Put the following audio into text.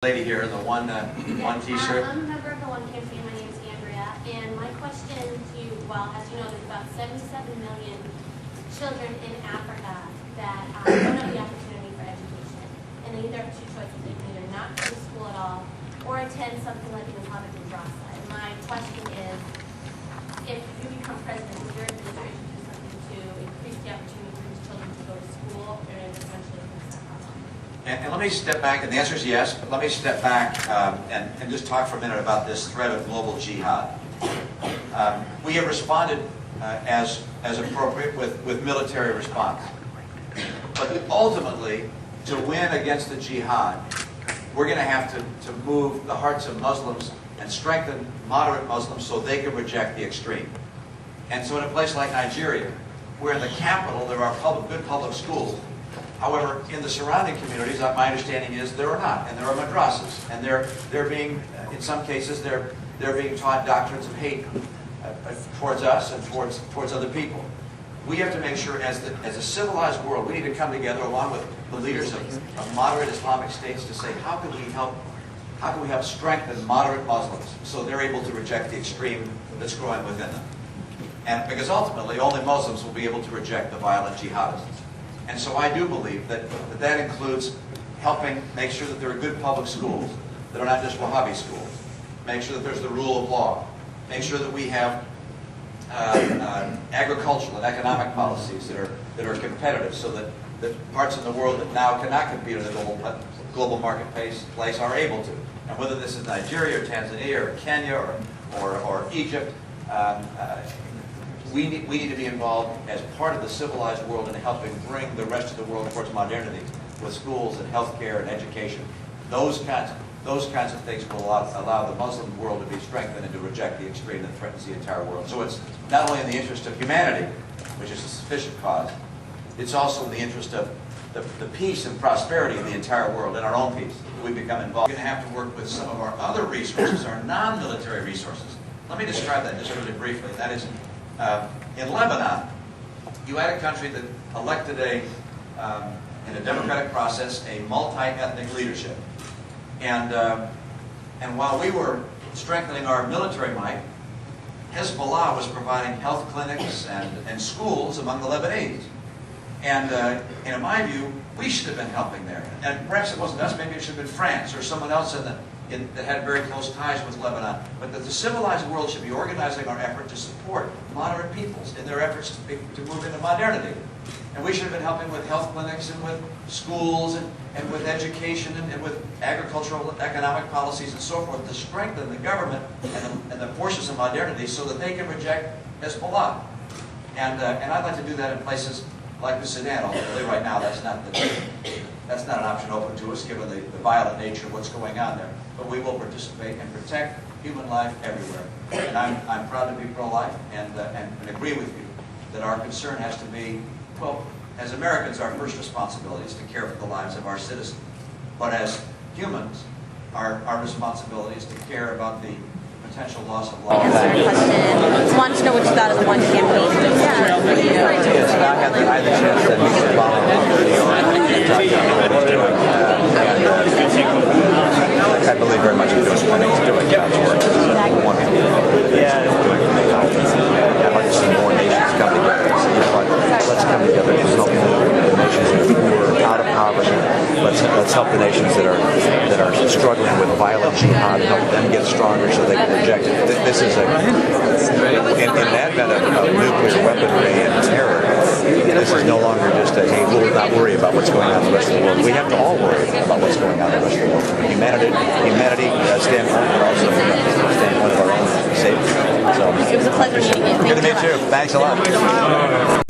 Lady here, the one T-shirt. I'm a member of the One campaign. My name is Andrea, and my question to you, well, as you know, there's about 77 million children in Africa that don't have the opportunity for education, and they either have two choices: they can either not go to school at all or attend something like an Islamic madrasa. And my question is, if you become president, would your administration do something to increase the opportunity for these children to go to school and essentially fix that problem? And let me step back, and the answer is yes, but let me step back and just talk for a minute about this threat of global jihad. We have responded as appropriate with military response. But ultimately, to win against the jihad, we're going to have to move the hearts of Muslims and strengthen moderate Muslims so they can reject the extreme. And so in a place like Nigeria, where in the capital there are good public schools, however, in the surrounding communities, my understanding is there are not, and there are madrasas, and they're being, in some cases, they're being taught doctrines of hate towards us and towards other people. We have to make sure, as a civilized world, we need to come together along with the leaders of moderate Islamic states to say, how can we help strengthen moderate Muslims so they're able to reject the extreme that's growing within them? And because ultimately, only Muslims will be able to reject the violent jihadists. And so I do believe that includes helping make sure that there are good public schools that are not just Wahhabi schools. Make sure that there's the rule of law. Make sure that we have agricultural and economic policies that are competitive so that parts of the world that now cannot compete in the global marketplace are able to. And whether this is Nigeria or Tanzania or Kenya or Egypt, we need to be involved as part of the civilized world in helping bring the rest of the world towards modernity with schools and healthcare and education. Those kinds of things will allow the Muslim world to be strengthened and to reject the extreme that threatens the entire world. So it's not only in the interest of humanity, which is a sufficient cause, it's also in the interest of the peace and prosperity of the entire world and our own peace. We become involved. We're going to have to work with some of our other resources, our non-military resources. Let me describe that just really briefly. That is, in Lebanon, you had a country that elected in a democratic process, a multi-ethnic leadership. And while we were strengthening our military might, Hezbollah was providing health clinics and schools among the Lebanese. And in my view, we should have been helping there. And perhaps it wasn't us, maybe it should have been France or someone else that had very close ties with Lebanon. But that the civilized world should be organizing our effort to support moderate peoples in their efforts to move into modernity. And we should have been helping with health clinics and with schools and with education and with agricultural economic policies and so forth to strengthen the government and the forces of modernity so that they can reject Hezbollah. And I'd like to do that in places like the Sudan, although right now that's not an option open to us given the violent nature of what's going on there. But we will participate and protect human life everywhere. And I'm proud to be pro-life and agree with you that our concern has to be, well, as Americans, our first responsibility is to care for the lives of our citizens. But as humans, our responsibility is to care about the potential loss of life. Answer your question. Just wanted to know what you thought of the One campaign. Yes, I had the chance to meet Obama in New York and talk to him what he's doing. I believe very much in doing God's work. I'd like to see more nations come together. Let's come together and help the nations that are poor, out of poverty. Let's help the nations that are struggling with violent jihad, help them get stronger so they can reject it. This is in the advent of nuclear weaponry and terror. This is no longer just a, hey, we'll not worry about what's going on in the rest of the world. We have to all worry about what's going on in the rest of the world. From a humanity standpoint, but also from the standpoint of our own safety. So, it was a pleasure meeting you. Good to meet you. Thanks a lot.